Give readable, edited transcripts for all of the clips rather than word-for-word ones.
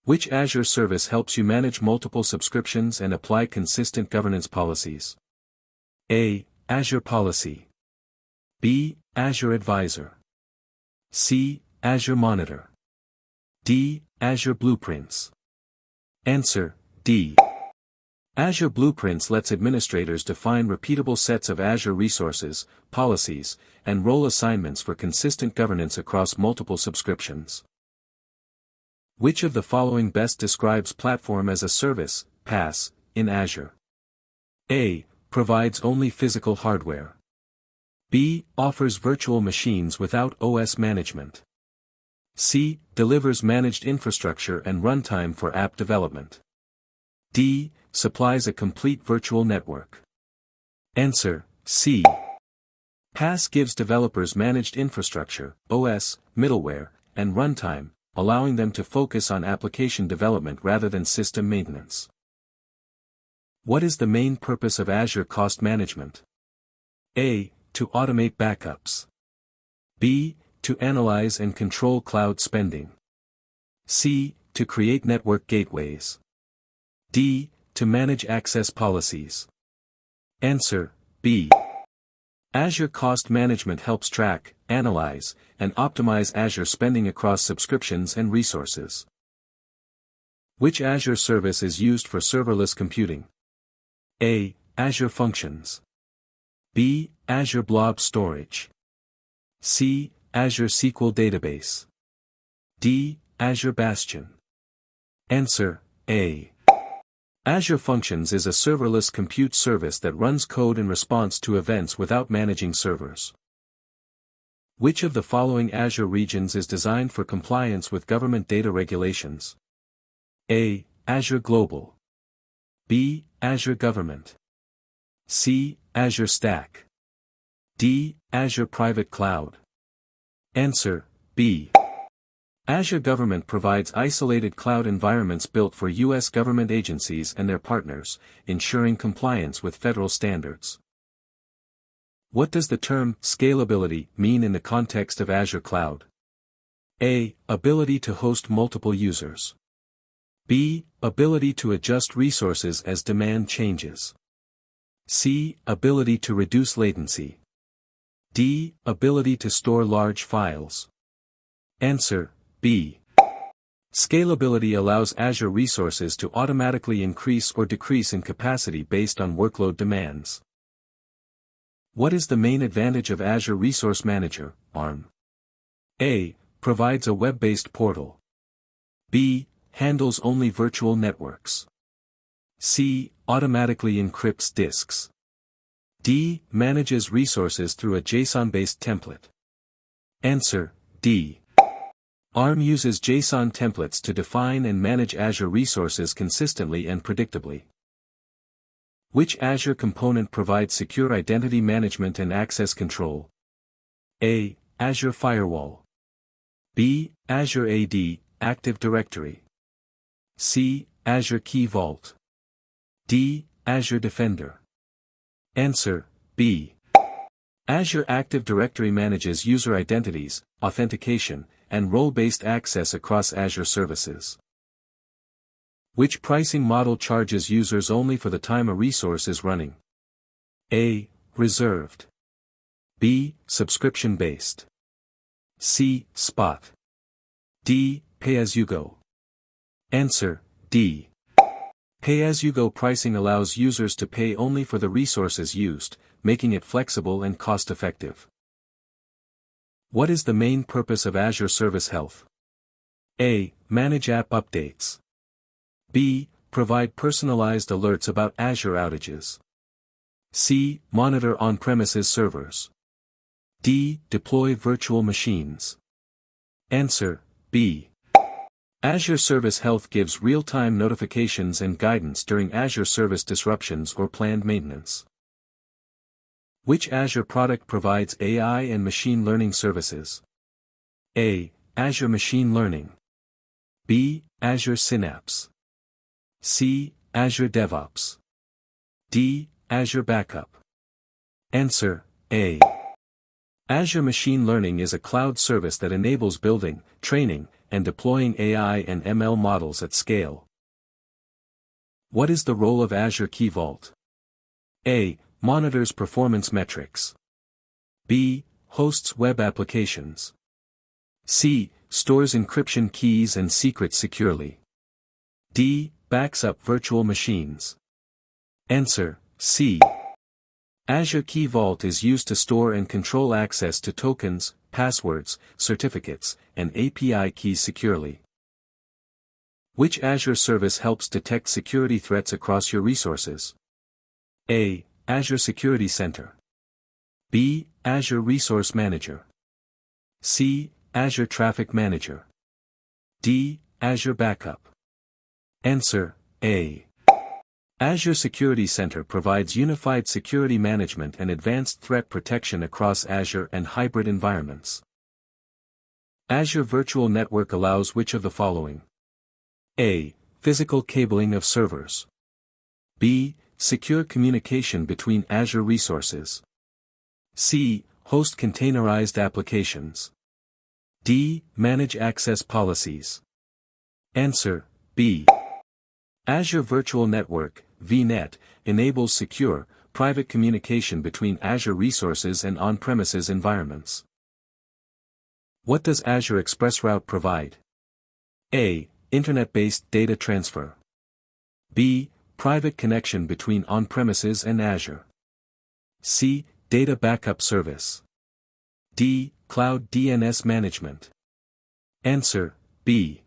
Which Azure service helps you manage multiple subscriptions and apply consistent governance policies? A. Azure Policy. B. Azure Advisor. C. Azure Monitor. D. Azure Blueprints. Answer: D. Azure Blueprints lets administrators define repeatable sets of Azure resources, policies, and role assignments for consistent governance across multiple subscriptions. Which of the following best describes Platform as a Service, PaaS, in Azure? A. Provides only physical hardware. B. Offers virtual machines without OS management. C. Delivers managed infrastructure and runtime for app development. D. Supplies a complete virtual network. Answer: C. PaaS gives developers managed infrastructure, OS, middleware, and runtime, allowing them to focus on application development rather than system maintenance. What is the main purpose of Azure Cost Management? A. To automate backups. B. To analyze and control cloud spending. C. To create network gateways. D. To manage access policies. Answer: B. Azure Cost Management helps track, analyze, and optimize Azure spending across subscriptions and resources. Which Azure service is used for serverless computing? A. Azure Functions. B. Azure Blob Storage. C. Azure SQL Database. D. Azure Bastion. Answer: A. Azure Functions is a serverless compute service that runs code in response to events without managing servers. Which of the following Azure regions is designed for compliance with government data regulations? A. Azure Global. B. Azure Government. C. Azure Stack. D. Azure Private Cloud. Answer: B. Azure Government provides isolated cloud environments built for U.S. government agencies and their partners, ensuring compliance with federal standards. What does the term scalability mean in the context of Azure Cloud? A. Ability to host multiple users. B. Ability to adjust resources as demand changes. C. Ability to reduce latency. D. Ability to store large files. Answer: B. Scalability allows Azure resources to automatically increase or decrease in capacity based on workload demands. What is the main advantage of Azure Resource Manager, ARM? A. Provides a web-based portal. B. Handles only virtual networks. C. Automatically encrypts disks. D. Manages resources through a JSON-based template. Answer: D. ARM uses JSON templates to define and manage Azure resources consistently and predictably. Which Azure component provides secure identity management and access control? A. Azure Firewall. B. Azure AD, Active Directory. C. Azure Key Vault. D. Azure Defender. Answer: B. Azure Active Directory manages user identities, authentication, and role-based access across Azure services. Which pricing model charges users only for the time a resource is running? A. Reserved. B. Subscription-based. C. Spot. D. Pay-as-you-go. Answer: D. Pay-as-you-go pricing allows users to pay only for the resources used, making it flexible and cost-effective. What is the main purpose of Azure Service Health? A. Manage app updates. B. Provide personalized alerts about Azure outages. C. Monitor on-premises servers. D. Deploy virtual machines. Answer: B. Azure Service Health gives real-time notifications and guidance during Azure service disruptions or planned maintenance. Which Azure product provides AI and machine learning services? A. Azure Machine Learning. B. Azure Synapse. C. Azure DevOps. D. Azure Backup. Answer: A. Azure Machine Learning is a cloud service that enables building, training, and deploying AI and ML models at scale. What is the role of Azure Key Vault? A. Monitors performance metrics. B. Hosts web applications. C. Stores encryption keys and secrets securely. D. Backs up virtual machines. Answer: C. Azure Key Vault is used to store and control access to tokens, passwords, certificates, and API keys securely. Which Azure service helps detect security threats across your resources? A. Azure Security Center. B. Azure Resource Manager. C. Azure Traffic Manager. D. Azure Backup. Answer: A. Azure Security Center provides unified security management and advanced threat protection across Azure and hybrid environments. Azure Virtual Network allows which of the following? A. Physical cabling of servers. B. Secure communication between Azure resources. C. Host containerized applications. D. Manage access policies. Answer: B. Azure Virtual Network, VNet, enables secure, private communication between Azure resources and on-premises environments. What does Azure ExpressRoute provide? A. Internet-based data transfer. B. Private connection between on-premises and Azure. C. Data backup service. D. Cloud DNS management. Answer: B.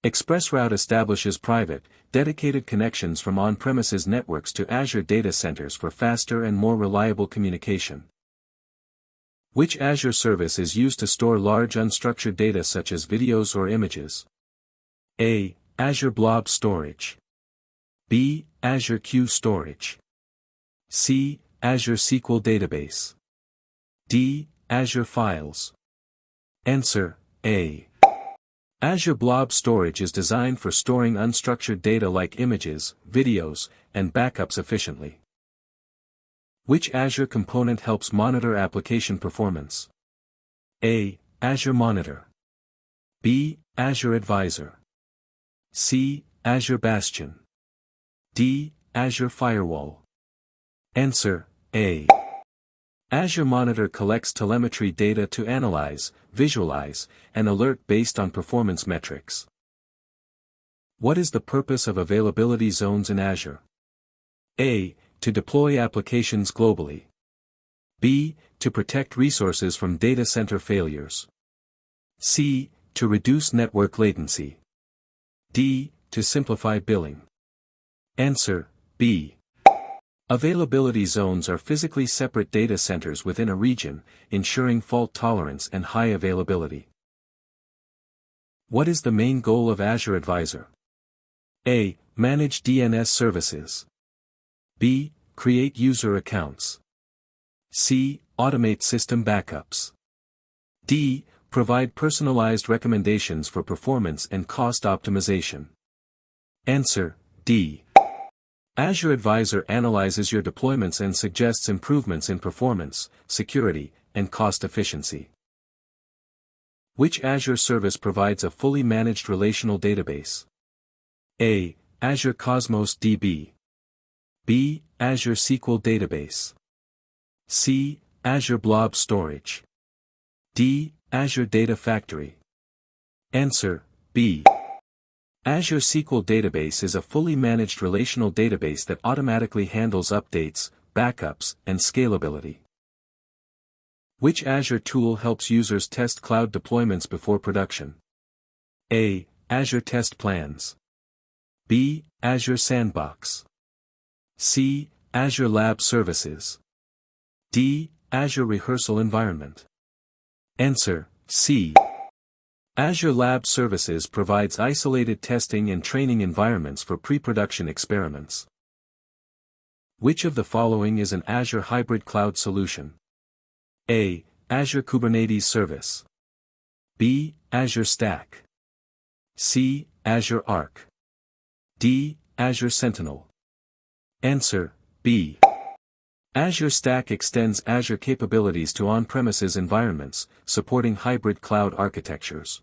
ExpressRoute establishes private, dedicated connections from on-premises networks to Azure data centers for faster and more reliable communication. Which Azure service is used to store large unstructured data such as videos or images? A. Azure Blob Storage. B. Azure Queue Storage. C. Azure SQL Database. D. Azure Files. Answer: A. Azure Blob Storage is designed for storing unstructured data like images, videos, and backups efficiently. Which Azure component helps monitor application performance? A. Azure Monitor. B. Azure Advisor. C. Azure Bastion. D. Azure Firewall. Answer: A. Azure Monitor collects telemetry data to analyze, visualize, and alert based on performance metrics. What is the purpose of availability zones in Azure? A. To deploy applications globally. B. To protect resources from data center failures. C. To reduce network latency. D. To simplify billing. Answer: B. Availability zones are physically separate data centers within a region, ensuring fault tolerance and high availability. What is the main goal of Azure Advisor? A. Manage DNS services. B. Create user accounts. C. Automate system backups. D. Provide personalized recommendations for performance and cost optimization. Answer: D. Azure Advisor analyzes your deployments and suggests improvements in performance, security, and cost efficiency. Which Azure service provides a fully managed relational database? A. Azure Cosmos DB. B. Azure SQL Database. C. Azure Blob Storage. D. Azure Data Factory. Answer: B. Azure SQL Database is a fully managed relational database that automatically handles updates, backups, and scalability. Which Azure tool helps users test cloud deployments before production? A. Azure Test Plans. B. Azure Sandbox. C. Azure Lab Services. D. Azure Rehearsal Environment. Answer: C. Azure Lab Services provides isolated testing and training environments for pre-production experiments. Which of the following is an Azure hybrid cloud solution? A. Azure Kubernetes Service. B. Azure Stack. C. Azure Arc. D. Azure Sentinel. Answer: B. Azure Stack extends Azure capabilities to on-premises environments, supporting hybrid cloud architectures.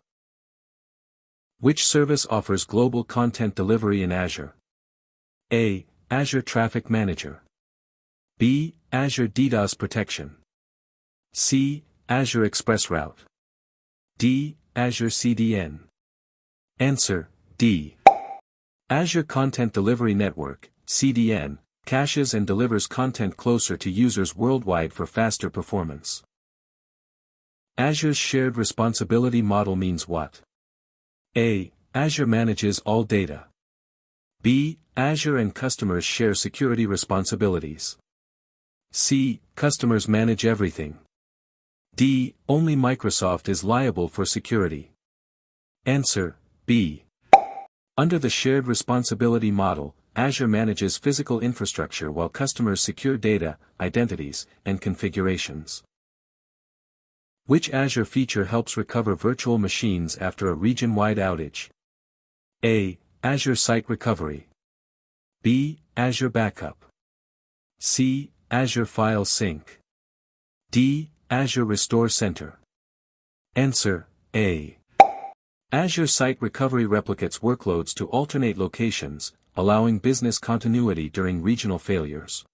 Which service offers global content delivery in Azure? A. Azure Traffic Manager. B. Azure DDoS Protection. C. Azure Express Route. D. Azure CDN. Answer, D. Azure Content Delivery Network, CDN, caches and delivers content closer to users worldwide for faster performance. Azure's shared responsibility model means what? A. Azure manages all data. B. Azure and customers share security responsibilities. C. Customers manage everything. D. Only Microsoft is liable for security. Answer, B. Under the shared responsibility model, Azure manages physical infrastructure while customers secure data, identities, and configurations. Which Azure feature helps recover virtual machines after a region-wide outage? A. Azure Site Recovery. B. Azure Backup. C. Azure File Sync. D. Azure Restore Center. Answer, A. Azure Site Recovery replicates workloads to alternate locations, allowing business continuity during regional failures.